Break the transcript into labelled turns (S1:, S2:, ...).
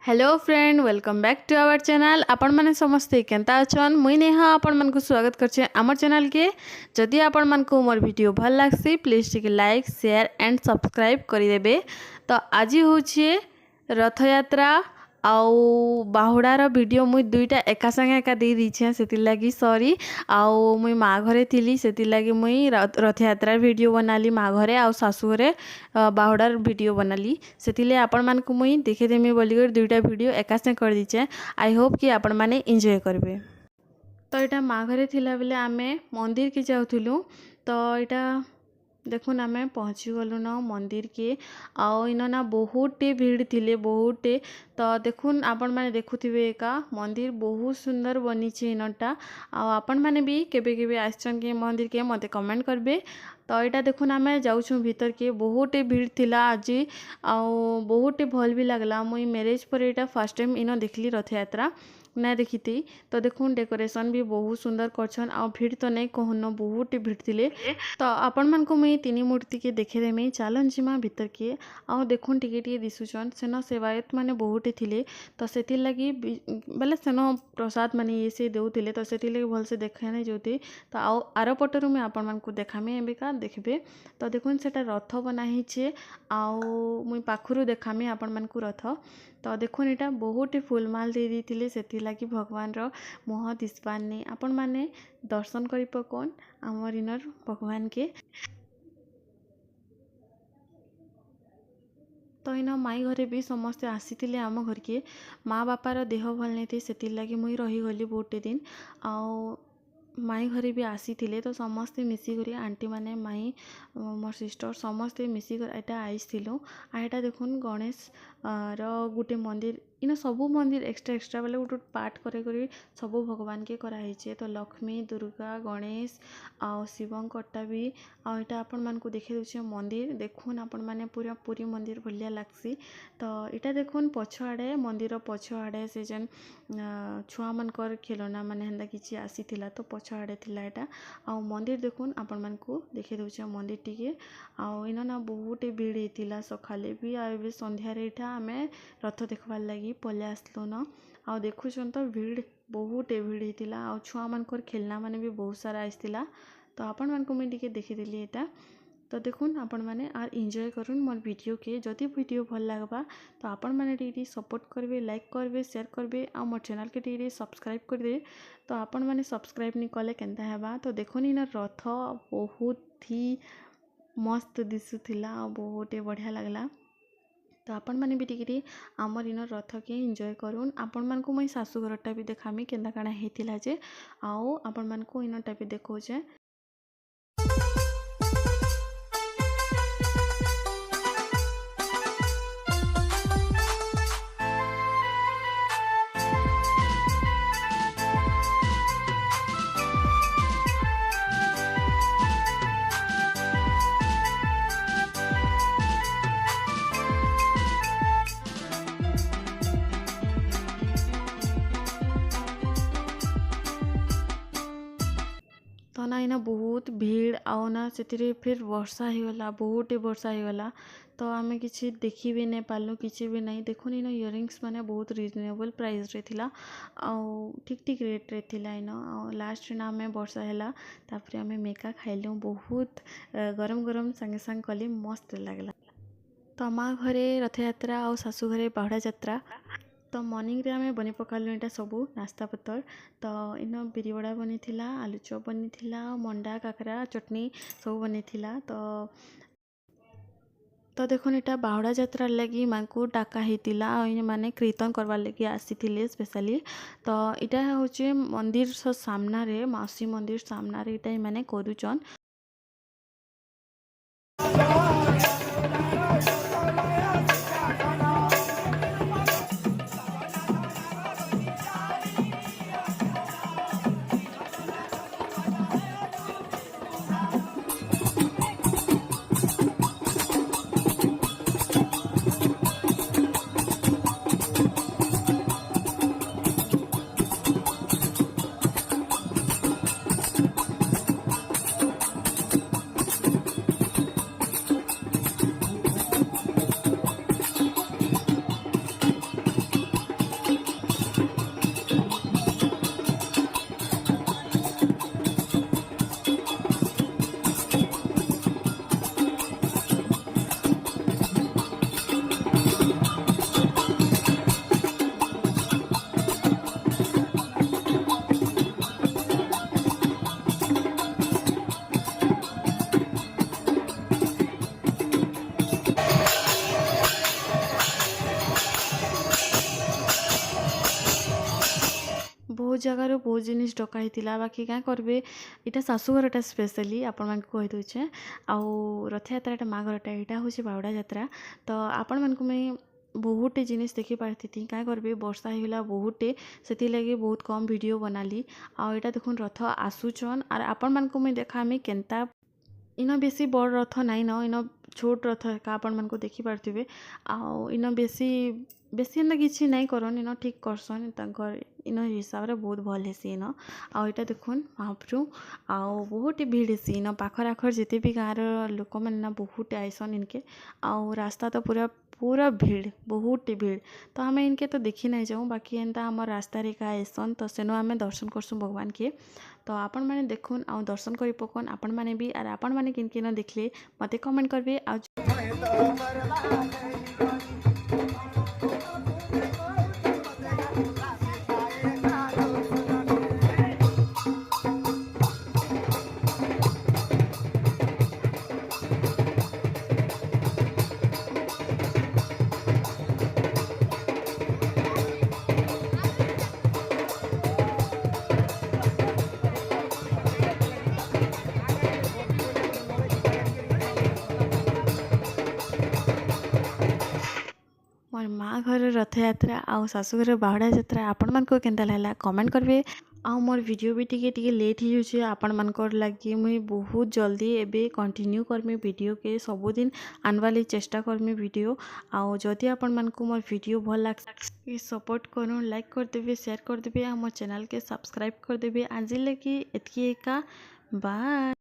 S1: Hello friend, welcome back to our channel. आपण माने समस्ते केंता अछन? मुई नेहा आपण मन को स्वागत करछे आमर चैनल के। जदि आपण मन को मोर वीडियो भल लागसी प्लीज टिके लाइक शेयर एंड सब्सक्राइब करि देबे। तो आज होछे रथ यात्रा आउ बाहुडार वीडियो मुई दुईटा एका संगे एका दे दीछे, सेति लागी सॉरी। आउ मुई माँ घरे थिली, सेति लागी मुई रथ यात्रा वीडियो बनाली माँ घरे आउ सासू घरे बाहुडार वीडियो बनाली। सेतिले आपण मान को मुई देखे देमी बोली दुईटा वीडियो एका संगे कर दीछे। आई होप कि आपण माने एंजॉय करबे। तो यहाँ माँ घरे थिला बेले आमे मंदिर के जाऊलु। तो यहाँ देखुन आमे पहुँची गलु न मंदिर के। आउ इन ना बहुते भीड़ थिले बहुते। तो देखुन आपण माने देखुथिबे एका मंदिर बहुत सुंदर बनी इनटा। आपण माने भी केबे केबे आछन के मंदिर के मते कमेंट करबे। तो यहाँ देखुन आमे जाऊँ भीतर के बहुते भीड़ थिला आज। आउ बहुते भल भी लगला। मुई मैरिज पर यहाँ फर्स्ट टाइम इन देखली रथ यात्रा ना देखी थी। तो देखुन डेकोरेशन भी बहुत सुंदर करछन। आ भीड़ तो नहीं कहून बहुत भीड़ थिले। तो आपण मन को मुई तीन मूर्ति के देखे देमी चलन जिमा भीतर के। आउ देखुन टिके टिके दिसुचन सेन सेवायत माने बहुत थिले। तो सेति लगी बेले सेन प्रसाद माने ये से देउथिले। तो सेति लगी भल से देखा नहीं जोती। तो आउ आर पटरु में आपण मन को देखामी एबिका देखबे। तो देखुन सेटा रथ बना हिचे। आउ मुई पाखरु देखामी आपण मन को रथ। तो देखुन एटा बहुत फुलमाल दे देथिले, सेति लगी भगवान रो मुह दिसबार नहीं। आपण माने दर्शन करि पकोन आमर इनर भगवान के। तो इन माई घरे भी समस्ते आसीथिले आम घर के। माँ बापार देह भल नहीं थे, सेति लगी मुई रही गली बहुते दिन। आउ माई घरे भी आसीथिले। तो समस्ते मिसिक आंटी माने माई मोर सिस्टर समस्ते मिसिक एटा आइथिलु। आ एटा देखुन गणेश गुटे मंदिर इन सबू मंदिर एक्सट्रा एक्सट्रा बेले गोटे पार्ट करे सबू भगवान के कराई। तो लक्ष्मी दुर्गा गणेश आउ शिवंकटा भी। आ एटा आपण मान को देखे दूचे मंदिर देखुन आपण माने पूरा पूरी मंदिर भलिया लागसी। तो एटा देखुन पछ आड़े मंदिर पछ आड़े से जेन छुआ मनकर खेलना माने हेंदा किछि आसीथिला। तो पछ आड़े थिला एटा। आ मंदिर देखुन आपण मान को देखे दूचे मंदिर टिके। आउ इन ना बहुत भीड़ हेतिला सखाले भी। आ एबे संध्या रे एटा आमे रथ देखबार लगी पले आसलु न। आ देखुछन तो भीड़ बहुत भीड़ हेतिला। आ छुआ मनकर खेलना माने भी बहुत सारा आइसतिला। तो आपण मान को मैं टिके देखि देली एटा। तो देखुन आपण माने आर एंजॉय करुन मोर वीडियो के। जदि वीडियो भल लागबा तो आपण माने टिके सपोर्ट करबे, लाइक करबे, शेयर करबे आ मोर चैनल के टिके सब्सक्राइब कर दे। तो आपण माने सब्सक्राइब नहीं कले केनता हेबा। तो देखुन इन रथ बहुत ही मस्त दिसुथिला आ बहुत बढ़िया लगला। तो आपण माने भी टिके आमर इन रथ के एंजॉय करुन। आपण मान को मैं सासू घरटा भी देखामी केनता काना हेतिला जे। आउ आपण मान को इनटा भी देखौचे। तो ना इना बहुत भीड़ आओ ना से फिर वर्षा होगला बहुत वर्षा होगला। तो आमे किसी देखी भी नहीं पार्लु किसी भी नहीं। देखुन इन इयरिंग्स माने बहुत रिजनेबल प्राइस रे थिला। आउ ठीक ठीक रेट रे थिला इन। लास्ट ना आमे वर्षा हैला तापर आमे मेका खाइलु बहुत गरम गरम संगे संग कली मस्त लागला। तो माँ घरे रथ यात्रा आउ सासू घरे बाहुड़ा यात्रा। तो मॉर्निंग रे आमे बनी पकालु एटा सबू नास्ता पतर। तो इन बिरी बड़ा बनी थिला, आलू चॉप बनी थिला, मंडा काकरा चटनी सब बनी थिला। तो देखुन एटा बाहुड़ा यात्रा लगी मां को डाका हेतिला। माने कीर्तन करवार लगी आसीथिले स्पेशली। तो इटा होचे मंदिर सामना रे मासी मंदिर सामना रे इटा माने करूचन। बहुत जगार बहुत जिनिस डका होता बाकी क्या करेंगे यहाँ शाशुघरटा स्पेशली आपण मानक कही दूचे आउ रथ यात्राटा माँ घरटा यहाँ हूँ बावड़ा यात्रा तो आपण मानक मुई बहुटे जिनिस देखी पार्थी क्या करेंगे वर्षा होगा बहुटे से लगे बहुत कम वीडियो बनाली आउ यहाँ देखुन रथ आसुचन और आपण मानक मुई देखामी केनता इन बेसी बड़ रथ नाइन इन छोट रथ का आपण मानक देखी पार्थिबे आउ इन बेसी बेसी एंता किसी नहीं करन इन ठीक करसन तंकर इन हिसाब रे बहुत भल हेसी इन आउ यहाँ देखुन महाप्रभु आउ बहुत भीड़ हेसी इन पाखर आखर जिते भी गाँव लोक मैंने बहुत आइसन इनके आउ रास्ता तो पूरा पूरा भीड़ बहुत भीड़ तो हमें इनके तो देखी नहीं जाऊँ बाकी एंता आम रास्ता रे का आइसन तो सेनु आम दर्शन करसुँ भगवान के तो आपण मैंने देखुन आउ दर्शन करी पकन आपण मैंने भी और आपण मैंने किन किन देखले मते कमेंट करबे आ मोर माँ घर रथ यात्रा आउ शाशुघर बाहुड़ा यात्रा आपण मानक केनता लागला कमेंट करबे आउ मोर वीडियो भी टिके लेट हो जाउछे आपण मानकर लगी मुई बहुत जल्दी एबे कंटिन्यू करमी वीडियो के सबुदिन आनवाली चेष्टा करमी वीडियो आउ जदि आपण मानक मोर वीडियो भल लाग सपोर्ट करूँ लाइक कर देबे शेयर कर देबे आ मोर चैनल के सब्सक्राइब कर देबे आज लगी एतकी एका बाय।